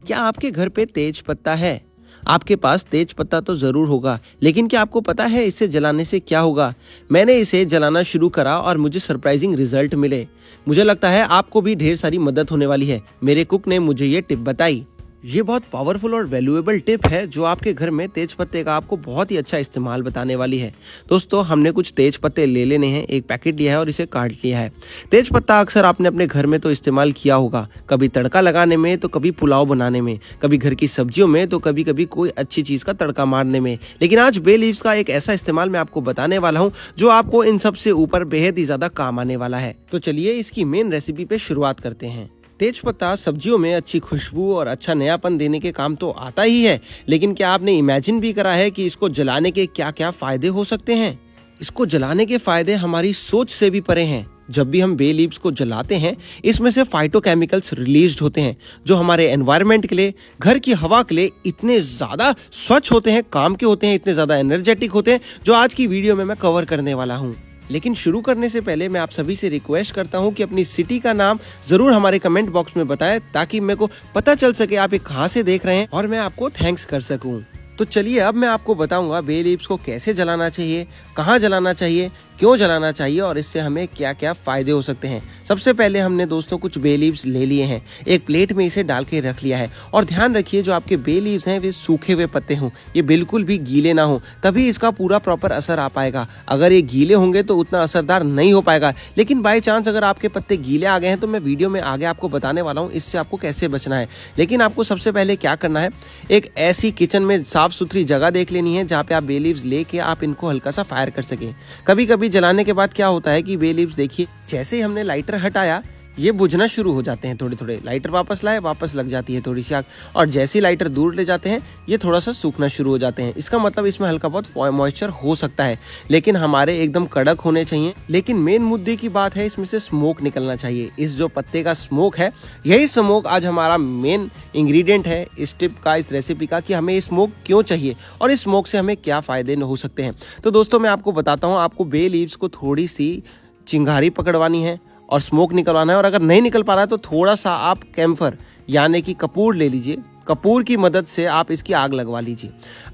क्या आपके घर पे तेज पत्ता है? आपके पास तेज पत्ता तो जरूर होगा, लेकिन क्या आपको पता है इसे जलाने से क्या होगा? मैंने इसे जलाना शुरू करा और मुझे सरप्राइजिंग रिजल्ट मिले। मुझे लगता है आपको भी ढेर सारी मदद होने वाली है। मेरे कुक ने मुझे ये टिप बताई। ये बहुत पावरफुल और वैल्यूएबल टिप है जो आपके घर में तेज पत्ते का आपको बहुत ही अच्छा इस्तेमाल बताने वाली है। दोस्तों, हमने कुछ तेज पत्ते ले लेने हैं, एक पैकेट लिया है और इसे काट लिया है। तेज पत्ता अक्सर आपने अपने घर में तो इस्तेमाल किया होगा, कभी तड़का लगाने में तो कभी पुलाव बनाने में, कभी घर की सब्जियों में तो कभी कभी कोई अच्छी चीज का तड़का मारने में। लेकिन आज बे लीव्स का एक ऐसा इस्तेमाल मैं आपको बताने वाला हूँ जो आपको इन सब से ऊपर बेहद ही ज्यादा काम आने वाला है। तो चलिए इसकी मेन रेसिपी पे शुरुआत करते हैं। तेज पत्ता सब्जियों में अच्छी खुशबू और अच्छा नयापन देने के काम तो आता ही है, लेकिन क्या आपने इमेजिन भी करा है कि इसको जलाने के क्या क्या फायदे हो सकते हैं? इसको जलाने के फायदे हमारी सोच से भी परे हैं। जब भी हम बे लीव्स को जलाते हैं, इसमें से फाइटोकेमिकल्स रिलीज्ड होते हैं जो हमारे एनवायरनमेंट के लिए, घर की हवा के लिए इतने ज्यादा स्वच्छ होते हैं, काम के होते हैं, इतने ज्यादा एनर्जेटिक होते हैं, जो आज की वीडियो में मैं कवर करने वाला हूँ। लेकिन शुरू करने से पहले मैं आप सभी से रिक्वेस्ट करता हूं कि अपनी सिटी का नाम जरूर हमारे कमेंट बॉक्स में बताएं, ताकि मेरे को पता चल सके आप ये कहां से देख रहे हैं और मैं आपको थैंक्स कर सकूं। तो चलिए अब मैं आपको बताऊंगा बे लीव्स को कैसे जलाना चाहिए, कहाँ जलाना चाहिए, क्यों जलाना चाहिए और इससे हमें क्या क्या फायदे हो सकते हैं। सबसे पहले हमने दोस्तों कुछ बे लीव्स ले लिए हैं, एक प्लेट में इसे डाल के रख लिया है। और ध्यान रखिए जो आपके बे लीव्स हैं वे सूखे हुए पत्ते हों, ये बिल्कुल भी गीले ना हो, तभी इसका पूरा प्रॉपर असर आ पाएगा। अगर ये गीले होंगे तो उतना असरदार नहीं हो पाएगा। लेकिन बाई चांस अगर आपके पत्ते गीले आ गए हैं तो मैं वीडियो में आगे आपको बताने वाला हूँ इससे आपको कैसे बचना है। लेकिन आपको सबसे पहले क्या करना है, एक ऐसी किचन में साफ सुथरी जगह देख लेनी है जहाँ पे आप बे लीव्स लेके आप इनको हल्का सा फायर कर सकें। कभी कभी जलाने के बाद क्या होता है कि बे लीव्स देखिए जैसे ही हमने लाइटर हटाया ये बुझना शुरू हो जाते हैं, थोड़े थोड़े लाइटर वापस लाए वापस लग जाती है थोड़ी सी आग, और जैसे ही लाइटर दूर ले जाते हैं ये थोड़ा सा सूखना शुरू हो जाते हैं। इसका मतलब इसमें हल्का बहुत मॉइस्चर हो सकता है, लेकिन हमारे एकदम कड़क होने चाहिए। लेकिन मेन मुद्दे की बात है इसमें से स्मोक निकलना चाहिए। इस जो पत्ते का स्मोक है, यही स्मोक आज हमारा मेन इंग्रेडिएंट है इस टिप का, इस रेसिपी का, कि हमें स्मोक क्यों चाहिए और इस स्मोक से हमें क्या फायदे हो सकते हैं। तो दोस्तों मैं आपको बताता हूँ, आपको बे लीव्स को थोड़ी सी चिंगारी पकड़वानी है और स्मोक निकलवाना है। और अगर नहीं निकल पा रहा है तो थोड़ा सा आप कैम्फर यानी कि कपूर ले लीजिए, कपूर की मदद से आप इसकी आग लगवा लीजिए।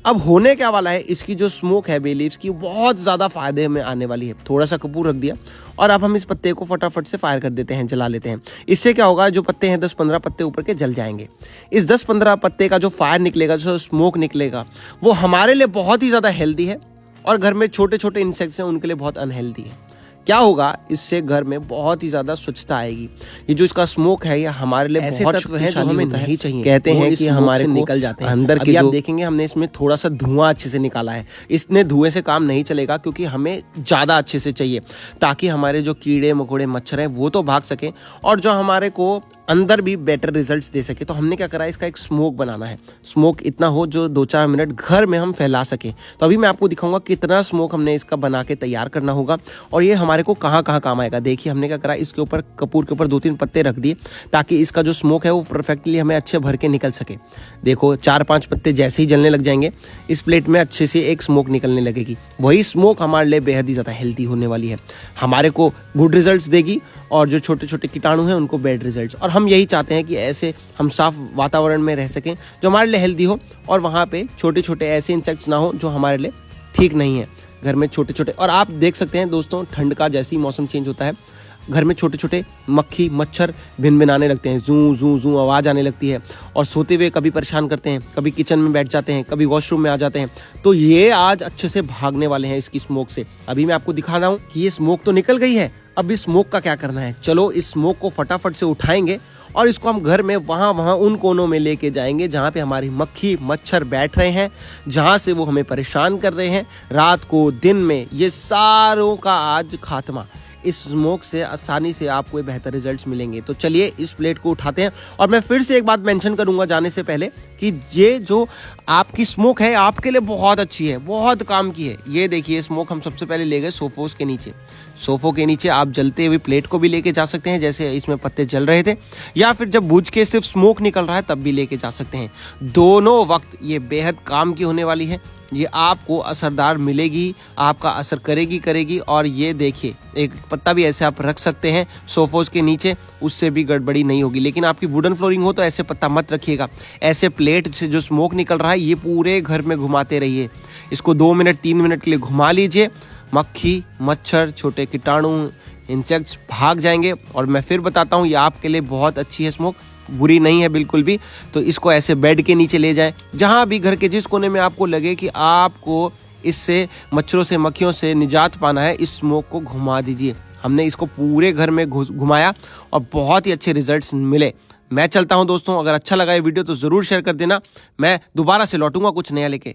अब होने क्या वाला है, इसकी जो स्मोक है बे लीव्स की बहुत ज़्यादा फायदे में आने वाली है। थोड़ा सा कपूर रख दिया और अब हम इस पत्ते को फटाफट से फायर कर देते हैं, जला लेते हैं। इससे क्या होगा, जो पत्ते हैं 10-15 पत्ते ऊपर के जल जाएंगे। इस 10-15 पत्ते का जो फायर निकलेगा, जो स्मोक निकलेगा, वो हमारे लिए बहुत ही ज़्यादा हेल्दी है और घर में छोटे छोटे इंसेक्ट्स हैं उनके लिए बहुत अनहेल्दी है। क्या होगा, इससे घर में बहुत ही ज्यादा स्वच्छता आएगी। ये जो इसका स्मोक है ये हमारे लिए ऐसे बहुत तत्व हैं जो हमें नहीं चाहिए। कहते हैं कि हमारे निकल जाते हैं अंदर के। आप देखेंगे हमने इसमें थोड़ा सा धुआं अच्छे से निकाला है। इसने धुएं से काम नहीं चलेगा क्योंकि हमें ज्यादा अच्छे से चाहिए, ताकि हमारे जो कीड़े मकोड़े मच्छर हैं वो तो भाग सकें और जो हमारे को अंदर भी बेटर रिजल्ट्स दे सके। तो हमने क्या करा, इसका एक स्मोक बनाना है। स्मोक इतना हो जो 2-4 मिनट घर में हम फैला सके। तो अभी मैं आपको दिखाऊंगा कितना स्मोक हमने इसका बना के तैयार करना होगा और ये हमारे को कहाँ कहाँ काम आएगा। देखिए हमने क्या करा, इसके ऊपर कपूर के ऊपर 2-3 पत्ते रख दिए ताकि इसका जो स्मोक है वो परफेक्टली हमें अच्छे भर के निकल सके। देखो 4-5 पत्ते जैसे ही जलने लग जाएंगे इस प्लेट में अच्छे से एक स्मोक निकलने लगेगी। वही स्मोक हमारे लिए बेहद ही ज़्यादा हेल्दी होने वाली है, हमारे को गुड रिजल्ट्स देगी और जो छोटे छोटे कीटाणु हैं उनको बैड रिजल्ट्स। और हम यही चाहते हैं कि ऐसे हम साफ वातावरण में रह सकें जो हमारे लिए हेल्दी हो और वहाँ पे छोटे छोटे ऐसे इंसेक्ट्स ना हो जो हमारे लिए ठीक नहीं है। घर में छोटे छोटे, और आप देख सकते हैं दोस्तों ठंड का जैसे ही मौसम चेंज होता है घर में छोटे छोटे मक्खी मच्छर भिनभिनाने लगते हैं, जू जू जू आवाज़ आने लगती है और सोते हुए कभी परेशान करते हैं, कभी किचन में बैठ जाते हैं, कभी वॉशरूम में आ जाते हैं। तो ये आज अच्छे से भागने वाले हैं इसकी स्मोक से। अभी मैं आपको दिखा रहा हूँ कि ये स्मोक तो निकल गई है, अब इस स्मोक का क्या करना है। चलो इस स्मोक को फटाफट से उठाएंगे और इसको हम घर में वहाँ उन कोनों में लेके जाएंगे जहाँ पे हमारी मक्खी मच्छर बैठ रहे हैं, जहाँ से वो हमें परेशान कर रहे हैं रात को दिन में। ये सारों का आज खात्मा इस स्मोक से आसानी से आपको बेहतर रिजल्ट्स मिलेंगे। तो चलिए इस प्लेट को उठाते हैं। और मैं फिर से एक बात मेंशन करूंगा जाने से पहले कि ये जो आपकी स्मोक है आपके लिए बहुत अच्छी है, बहुत काम की है। ये देखिए स्मोक हम सबसे पहले ले गए सोफोस के नीचे। सोफों के नीचे आप जलते हुए प्लेट को भी लेके जा सकते हैं, जैसे इसमें पत्ते जल रहे थे, या फिर जब बुझ के सिर्फ स्मोक निकल रहा है तब भी लेके जा सकते हैं। दोनों वक्त ये बेहद काम की होने वाली है। ये आपको असरदार मिलेगी, आपका असर करेगी। और ये देखिए, एक पत्ता भी ऐसे आप रख सकते हैं सोफोज के नीचे, उससे भी गड़बड़ी नहीं होगी। लेकिन आपकी वुडन फ्लोरिंग हो तो ऐसे पत्ता मत रखिएगा। ऐसे प्लेट से जो स्मोक निकल रहा है ये पूरे घर में घुमाते रहिए। इसको 2 मिनट 3 मिनट के लिए घुमा लीजिए। मक्खी, मच्छर, छोटे कीटाणु, इंसेक्ट्स भाग जाएंगे। और मैं फिर बताता हूँ, ये आपके लिए बहुत अच्छी है स्मोक, बुरी नहीं है बिल्कुल भी। तो इसको ऐसे बेड के नीचे ले जाएं, जहां भी घर के जिस कोने में आपको लगे कि आपको इससे मच्छरों से, मक्खियों से निजात पाना है, इस स्मोक को घुमा दीजिए। हमने इसको पूरे घर में घुमाया और बहुत ही अच्छे रिजल्ट्स मिले। मैं चलता हूं दोस्तों, अगर अच्छा लगा ये वीडियो तो ज़रूर शेयर कर देना। मैं दोबारा से लौटूंगा कुछ नया लेके।